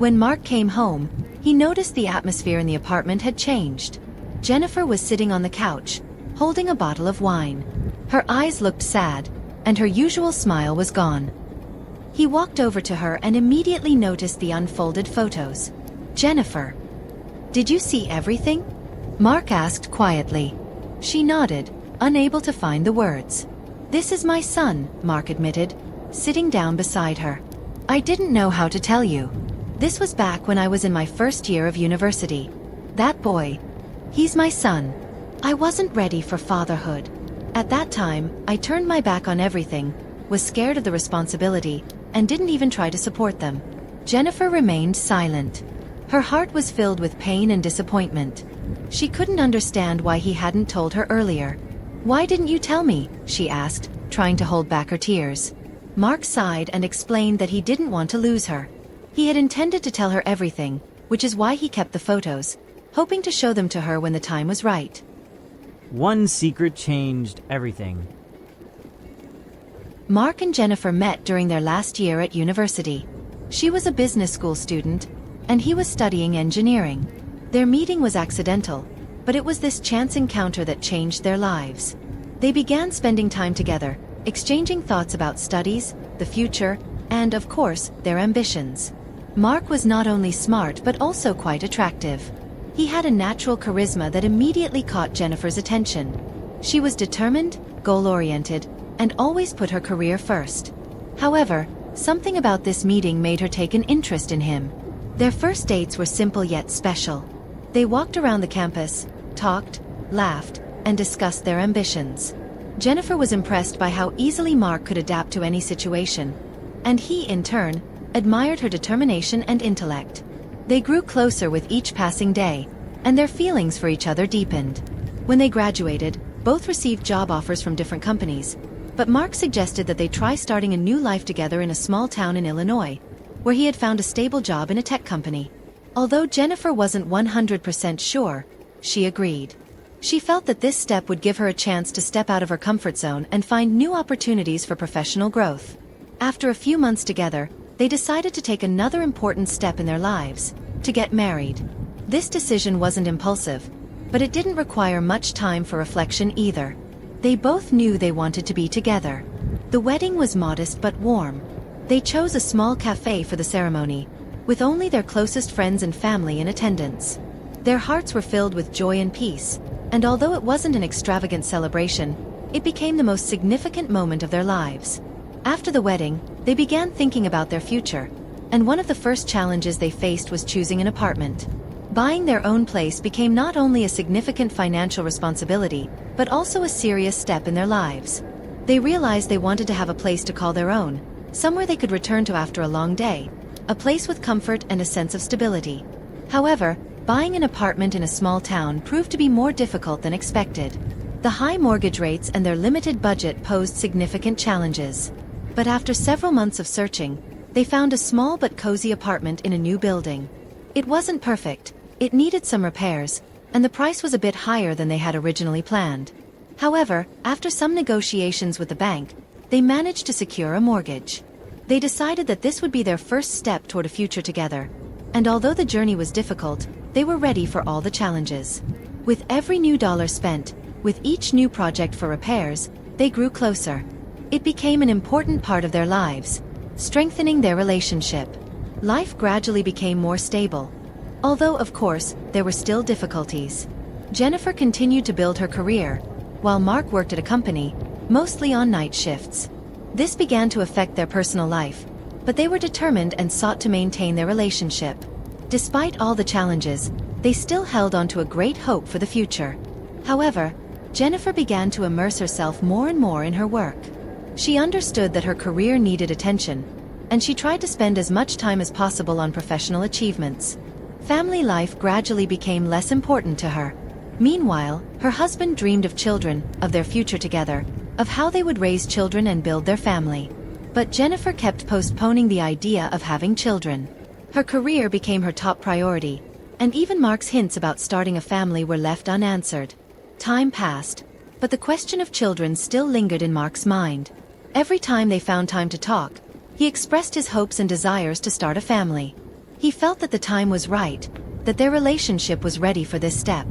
When Mark came home, he noticed the atmosphere in the apartment had changed. Jennifer was sitting on the couch, holding a bottle of wine. Her eyes looked sad, and her usual smile was gone. He walked over to her and immediately noticed the unfolded photos. "Jennifer, did you see everything?" Mark asked quietly. She nodded, unable to find the words. "This is my son," Mark admitted, sitting down beside her. "I didn't know how to tell you. This was back when I was in my first year of university. That boy, he's my son. I wasn't ready for fatherhood. At that time, I turned my back on everything, was scared of the responsibility, and didn't even try to support them." Jennifer remained silent. Her heart was filled with pain and disappointment. She couldn't understand why he hadn't told her earlier. "Why didn't you tell me?" she asked, trying to hold back her tears. Mark sighed and explained that he didn't want to lose her. He had intended to tell her everything, which is why he kept the photos, hoping to show them to her when the time was right. One secret changed everything. Mark and Jennifer met during their last year at university. She was a business school student, and he was studying engineering. Their meeting was accidental, but it was this chance encounter that changed their lives. They began spending time together, exchanging thoughts about studies, the future, and, of course, their ambitions. Mark was not only smart but also quite attractive. He had a natural charisma that immediately caught Jennifer's attention. She was determined, goal-oriented, and always put her career first. However, something about this meeting made her take an interest in him. Their first dates were simple yet special. They walked around the campus, talked, laughed, and discussed their ambitions. Jennifer was impressed by how easily Mark could adapt to any situation, and he, in turn, admired her determination and intellect. They grew closer with each passing day, and their feelings for each other deepened. When they graduated, both received job offers from different companies, but Mark suggested that they try starting a new life together in a small town in Illinois, where he had found a stable job in a tech company. Although Jennifer wasn't 100% sure, she agreed. She felt that this step would give her a chance to step out of her comfort zone and find new opportunities for professional growth. After a few months together, they decided to take another important step in their lives, to get married. This decision wasn't impulsive, but it didn't require much time for reflection either. They both knew they wanted to be together. The wedding was modest but warm. They chose a small cafe for the ceremony, with only their closest friends and family in attendance. Their hearts were filled with joy and peace, and although it wasn't an extravagant celebration, it became the most significant moment of their lives. After the wedding, they began thinking about their future, and one of the first challenges they faced was choosing an apartment. Buying their own place became not only a significant financial responsibility, but also a serious step in their lives. They realized they wanted to have a place to call their own, somewhere they could return to after a long day, a place with comfort and a sense of stability. However, buying an apartment in a small town proved to be more difficult than expected. The high mortgage rates and their limited budget posed significant challenges. But after several months of searching, they found a small but cozy apartment in a new building. It wasn't perfect, it needed some repairs, and the price was a bit higher than they had originally planned. However, after some negotiations with the bank, they managed to secure a mortgage. They decided that this would be their first step toward a future together, and although the journey was difficult, they were ready for all the challenges. With every new dollar spent, with each new project for repairs, they grew closer. It became an important part of their lives, strengthening their relationship. Life gradually became more stable. Although, of course, there were still difficulties. Jennifer continued to build her career, while Mark worked at a company, mostly on night shifts. This began to affect their personal life, but they were determined and sought to maintain their relationship. Despite all the challenges, they still held on to a great hope for the future. However, Jennifer began to immerse herself more and more in her work. She understood that her career needed attention, and she tried to spend as much time as possible on professional achievements. Family life gradually became less important to her. Meanwhile, her husband dreamed of children, of their future together, of how they would raise children and build their family. But Jennifer kept postponing the idea of having children. Her career became her top priority, and even Mark's hints about starting a family were left unanswered. Time passed, but the question of children still lingered in Mark's mind. Every time they found time to talk, he expressed his hopes and desires to start a family. He felt that the time was right, that their relationship was ready for this step.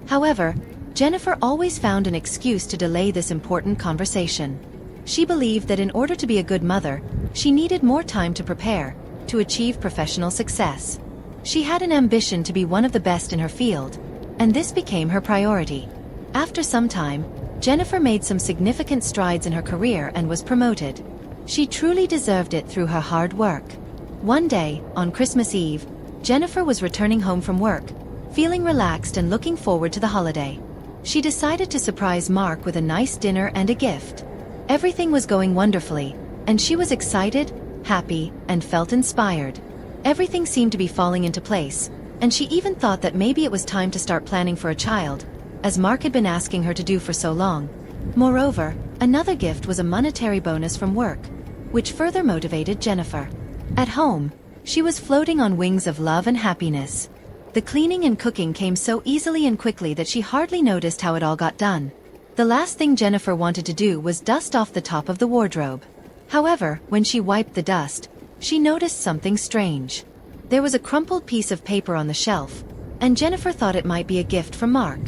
However, Jennifer always found an excuse to delay this important conversation. She believed that in order to be a good mother, she needed more time to prepare, to achieve professional success. She had an ambition to be one of the best in her field, and this became her priority. After some time, Jennifer made some significant strides in her career and was promoted. She truly deserved it through her hard work. One day, on Christmas Eve, Jennifer was returning home from work, feeling relaxed and looking forward to the holiday. She decided to surprise Mark with a nice dinner and a gift. Everything was going wonderfully, and she was excited, happy, and felt inspired. Everything seemed to be falling into place, and she even thought that maybe it was time to start planning for a child, as Mark had been asking her to do for so long. Moreover, another gift was a monetary bonus from work, which further motivated Jennifer. At home, she was floating on wings of love and happiness. The cleaning and cooking came so easily and quickly that she hardly noticed how it all got done. The last thing Jennifer wanted to do was dust off the top of the wardrobe. However, when she wiped the dust, she noticed something strange. There was a crumpled piece of paper on the shelf, and Jennifer thought it might be a gift from Mark.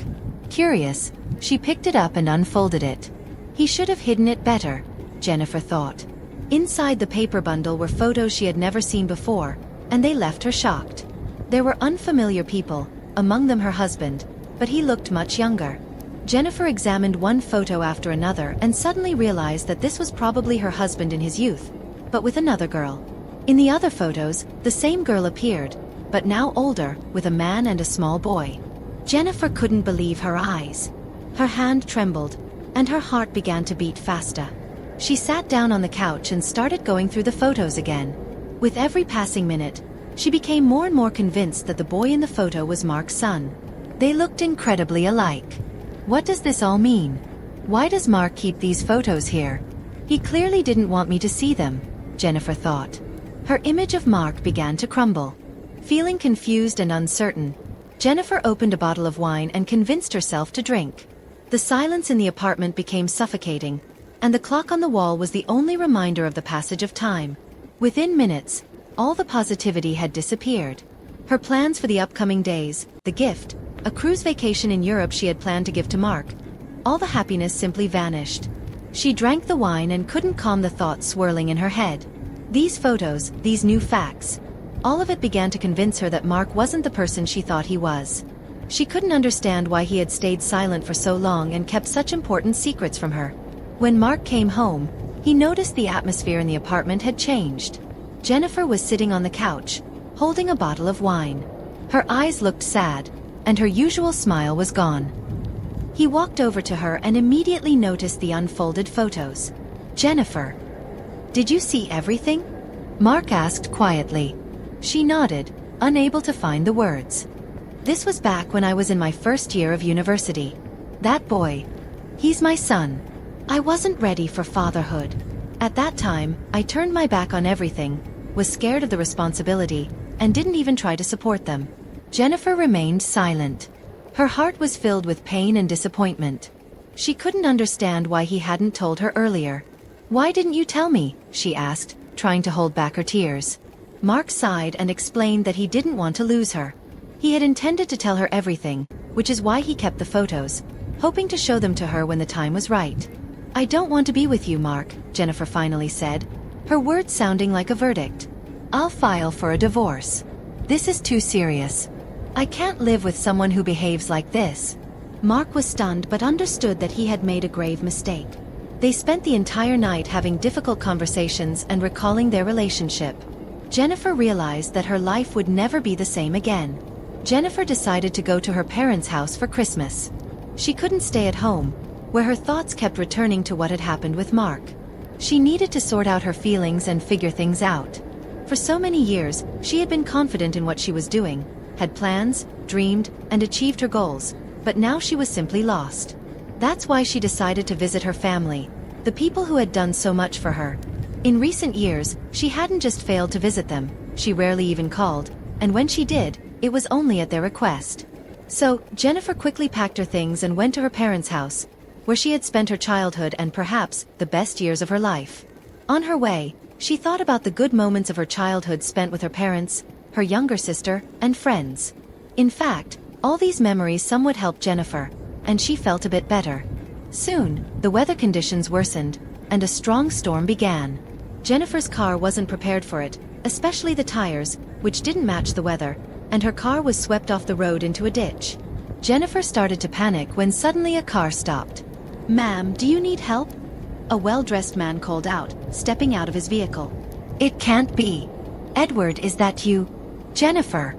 Curious, she picked it up and unfolded it. He should have hidden it better, Jennifer thought. Inside the paper bundle were photos she had never seen before, and they left her shocked. There were unfamiliar people, among them her husband, but he looked much younger. Jennifer examined one photo after another and suddenly realized that this was probably her husband in his youth, but with another girl. In the other photos, the same girl appeared, but now older, with a man and a small boy. Jennifer couldn't believe her eyes. Her hand trembled, and her heart began to beat faster. She sat down on the couch and started going through the photos again. With every passing minute, she became more and more convinced that the boy in the photo was Mark's son. They looked incredibly alike. What does this all mean? Why does Mark keep these photos here? He clearly didn't want me to see them, Jennifer thought. Her image of Mark began to crumble. Feeling confused and uncertain, Jennifer opened a bottle of wine and convinced herself to drink. The silence in the apartment became suffocating, and the clock on the wall was the only reminder of the passage of time. Within minutes, all the positivity had disappeared. Her plans for the upcoming days, the gift, a cruise vacation in Europe she had planned to give to Mark, all the happiness simply vanished. She drank the wine and couldn't calm the thoughts swirling in her head. These photos, these new facts, all of it began to convince her that Mark wasn't the person she thought he was. She couldn't understand why he had stayed silent for so long and kept such important secrets from her. When Mark came home, he noticed the atmosphere in the apartment had changed. Jennifer was sitting on the couch, holding a bottle of wine. Her eyes looked sad, and her usual smile was gone. He walked over to her and immediately noticed the unfolded photos. "Jennifer, did you see everything?" Mark asked quietly. She nodded, unable to find the words. "This was back when I was in my first year of university. That boy, he's my son. I wasn't ready for fatherhood. At that time, I turned my back on everything, was scared of the responsibility, and didn't even try to support them." Jennifer remained silent. Her heart was filled with pain and disappointment. She couldn't understand why he hadn't told her earlier. "Why didn't you tell me?" she asked, trying to hold back her tears. Mark sighed and explained that he didn't want to lose her. He had intended to tell her everything, which is why he kept the photos, hoping to show them to her when the time was right. "I don't want to be with you, Mark," Jennifer finally said, her words sounding like a verdict. "I'll file for a divorce. This is too serious. I can't live with someone who behaves like this." Mark was stunned but understood that he had made a grave mistake. They spent the entire night having difficult conversations and recalling their relationship. Jennifer realized that her life would never be the same again. Jennifer decided to go to her parents' house for Christmas. She couldn't stay at home, where her thoughts kept returning to what had happened with Mark. She needed to sort out her feelings and figure things out. For so many years, she had been confident in what she was doing, had plans, dreamed, and achieved her goals, but now she was simply lost. That's why she decided to visit her family, the people who had done so much for her. In recent years, she hadn't just failed to visit them, she rarely even called, and when she did, it was only at their request. So, Jennifer quickly packed her things and went to her parents' house, where she had spent her childhood and perhaps the best years of her life. On her way, she thought about the good moments of her childhood spent with her parents, her younger sister, and friends. In fact, all these memories somewhat helped Jennifer, and she felt a bit better. Soon, the weather conditions worsened, and a strong storm began. Jennifer's car wasn't prepared for it, especially the tires, which didn't match the weather, and her car was swept off the road into a ditch. Jennifer started to panic when suddenly a car stopped. "Ma'am, do you need help?" A well-dressed man called out, stepping out of his vehicle. "It can't be. Edward, is that you?" "Jennifer."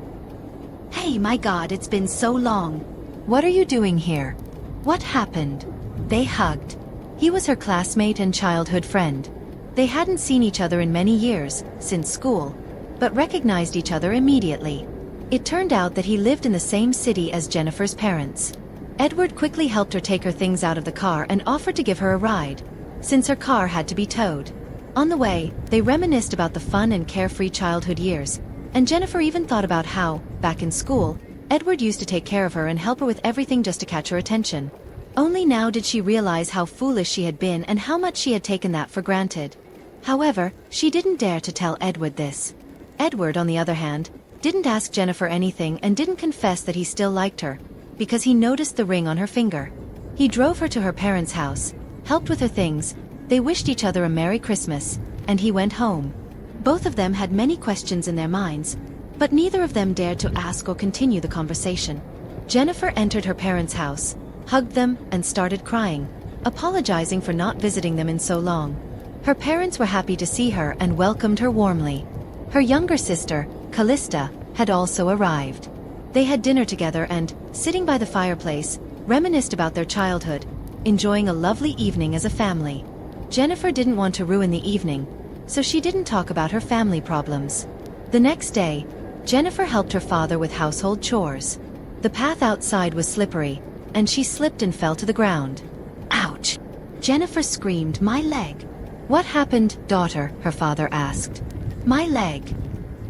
"Hey, my God, it's been so long. What are you doing here?" "What happened?" They hugged. He was her classmate and childhood friend. They hadn't seen each other in many years, since school, but recognized each other immediately. It turned out that he lived in the same city as Jennifer's parents. Edward quickly helped her take her things out of the car and offered to give her a ride, since her car had to be towed. On the way, they reminisced about the fun and carefree childhood years, and Jennifer even thought about how, back in school, Edward used to take care of her and help her with everything just to catch her attention. Only now did she realize how foolish she had been and how much she had taken that for granted. However, she didn't dare to tell Edward this. Edward, on the other hand, didn't ask Jennifer anything and didn't confess that he still liked her, because he noticed the ring on her finger. He drove her to her parents' house, helped with her things, they wished each other a Merry Christmas, and he went home. Both of them had many questions in their minds, but neither of them dared to ask or continue the conversation. Jennifer entered her parents' house, hugged them, and started crying, apologizing for not visiting them in so long. Her parents were happy to see her and welcomed her warmly. Her younger sister, Callista, had also arrived. They had dinner together and, sitting by the fireplace, reminisced about their childhood, enjoying a lovely evening as a family. Jennifer didn't want to ruin the evening, so she didn't talk about her family problems. The next day, Jennifer helped her father with household chores. The path outside was slippery, and she slipped and fell to the ground. "Ouch!" Jennifer screamed, "My leg!" "What happened, daughter?" her father asked. "My leg.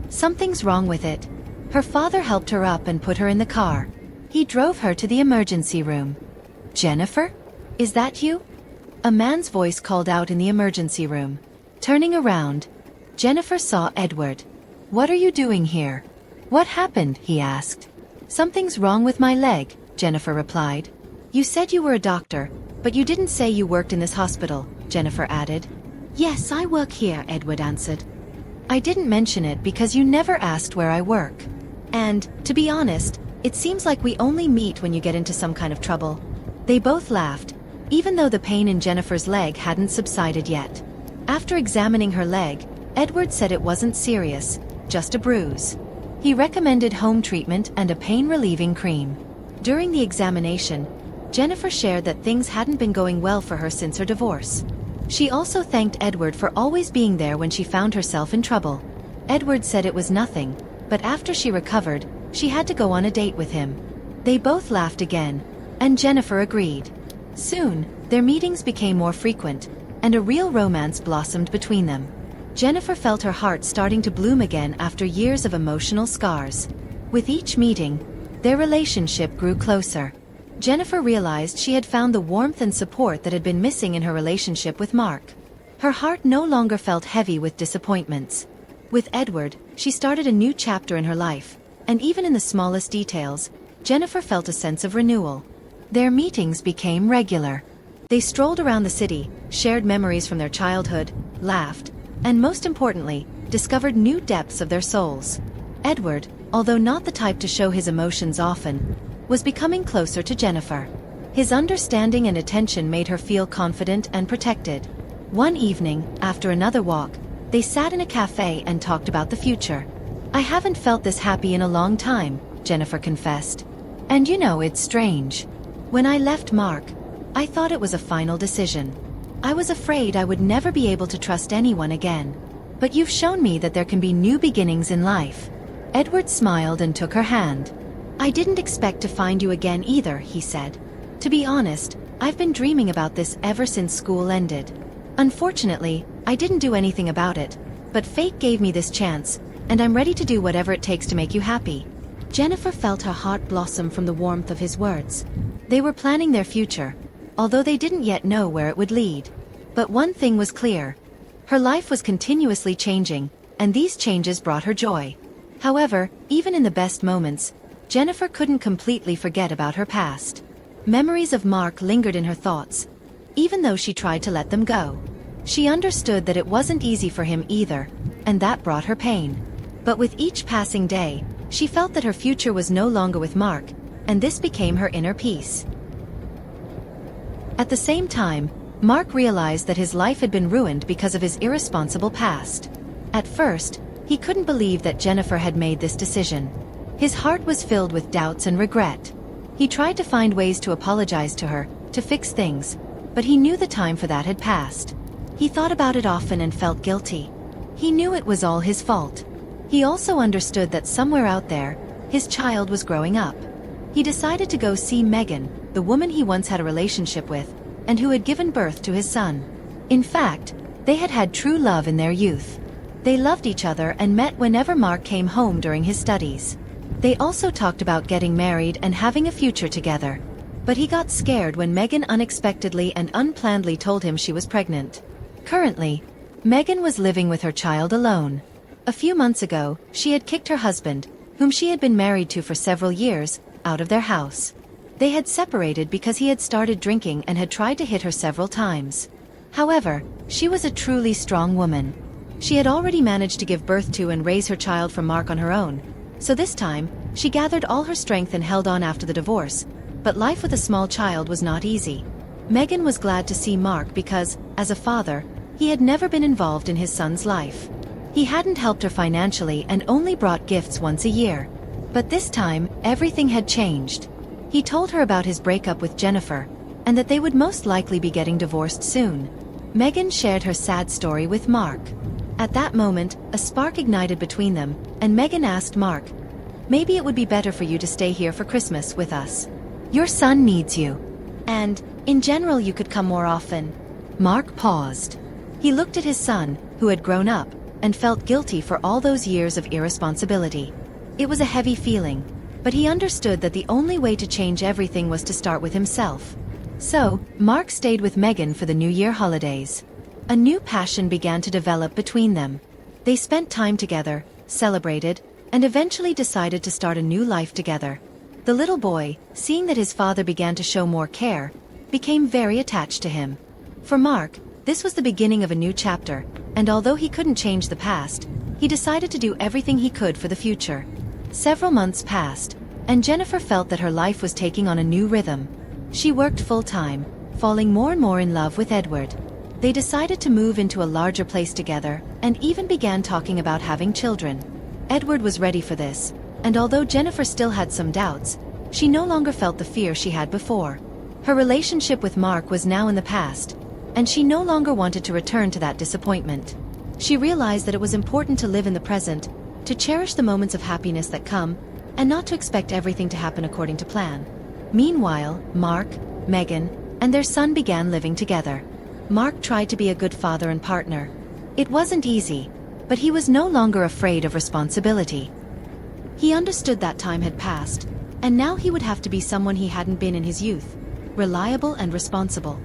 Something's wrong with it." Her father helped her up and put her in the car. He drove her to the emergency room. "Jennifer? Is that you?" A man's voice called out in the emergency room. Turning around, Jennifer saw Edward. "What are you doing here?" "What happened?" he asked. "Something's wrong with my leg," Jennifer replied. "You said you were a doctor, but you didn't say you worked in this hospital," Jennifer added. "Yes, I work here," Edward answered. "I didn't mention it because you never asked where I work. And, to be honest, it seems like we only meet when you get into some kind of trouble." They both laughed, even though the pain in Jennifer's leg hadn't subsided yet. After examining her leg, Edward said it wasn't serious, just a bruise. He recommended home treatment and a pain-relieving cream. During the examination, Jennifer shared that things hadn't been going well for her since her divorce. She also thanked Edward for always being there when she found herself in trouble. Edward said it was nothing, but after she recovered, she had to go on a date with him. They both laughed again, and Jennifer agreed. Soon, their meetings became more frequent, and a real romance blossomed between them. Jennifer felt her heart starting to bloom again after years of emotional scars. With each meeting, their relationship grew closer. Jennifer realized she had found the warmth and support that had been missing in her relationship with Mark. Her heart no longer felt heavy with disappointments. With Edward, she started a new chapter in her life, and even in the smallest details, Jennifer felt a sense of renewal. Their meetings became regular. They strolled around the city, shared memories from their childhood, laughed, and most importantly, discovered new depths of their souls. Edward, although not the type to show his emotions often, was becoming closer to Jennifer. His understanding and attention made her feel confident and protected. One evening, after another walk, they sat in a cafe and talked about the future. "I haven't felt this happy in a long time," Jennifer confessed. "And you know, it's strange. When I left Mark, I thought it was a final decision. I was afraid I would never be able to trust anyone again. But you've shown me that there can be new beginnings in life." Edward smiled and took her hand. "I didn't expect to find you again either," he said. "To be honest, I've been dreaming about this ever since school ended. Unfortunately, I didn't do anything about it, but fate gave me this chance, and I'm ready to do whatever it takes to make you happy." Jennifer felt her heart blossom from the warmth of his words. They were planning their future, although they didn't yet know where it would lead. But one thing was clear. Her life was continuously changing, and these changes brought her joy. However, even in the best moments, Jennifer couldn't completely forget about her past. Memories of Mark lingered in her thoughts, even though she tried to let them go. She understood that it wasn't easy for him either, and that brought her pain. But with each passing day, she felt that her future was no longer with Mark, and this became her inner peace. At the same time, Mark realized that his life had been ruined because of his irresponsible past. At first, he couldn't believe that Jennifer had made this decision. His heart was filled with doubts and regret. He tried to find ways to apologize to her, to fix things, but he knew the time for that had passed. He thought about it often and felt guilty. He knew it was all his fault. He also understood that somewhere out there, his child was growing up. He decided to go see Megan, the woman he once had a relationship with, and who had given birth to his son. In fact, they had had true love in their youth. They loved each other and met whenever Mark came home during his studies. They also talked about getting married and having a future together. But he got scared when Megan unexpectedly and unplannedly told him she was pregnant. Currently, Megan was living with her child alone. A few months ago, she had kicked her husband, whom she had been married to for several years, out of their house. They had separated because he had started drinking and had tried to hit her several times. However, she was a truly strong woman. She had already managed to give birth to and raise her child from Mark on her own. So this time, she gathered all her strength and held on after the divorce. But life with a small child was not easy. Megan was glad to see Mark because, as a father, he had never been involved in his son's life. He hadn't helped her financially and only brought gifts once a year. But this time, everything had changed. He told her about his breakup with Jennifer, and that they would most likely be getting divorced soon. Megan shared her sad story with Mark. At that moment, a spark ignited between them, and Megan asked Mark, "Maybe it would be better for you to stay here for Christmas with us. Your son needs you. And, in general, you could come more often." Mark paused. He looked at his son, who had grown up, and felt guilty for all those years of irresponsibility. It was a heavy feeling, but he understood that the only way to change everything was to start with himself. So, Mark stayed with Megan for the New Year holidays. A new passion began to develop between them. They spent time together, celebrated, and eventually decided to start a new life together. The little boy, seeing that his father began to show more care, became very attached to him. For Mark, this was the beginning of a new chapter, and although he couldn't change the past, he decided to do everything he could for the future. Several months passed, and Jennifer felt that her life was taking on a new rhythm. She worked full-time, falling more and more in love with Edward. They decided to move into a larger place together, and even began talking about having children. Edward was ready for this, and although Jennifer still had some doubts, she no longer felt the fear she had before. Her relationship with Mark was now in the past, and she no longer wanted to return to that disappointment. She realized that it was important to live in the present, to cherish the moments of happiness that come, and not to expect everything to happen according to plan. Meanwhile, Mark, Megan, and their son began living together. Mark tried to be a good father and partner. It wasn't easy, but he was no longer afraid of responsibility. He understood that time had passed, and now he would have to be someone he hadn't been in his youth, reliable and responsible.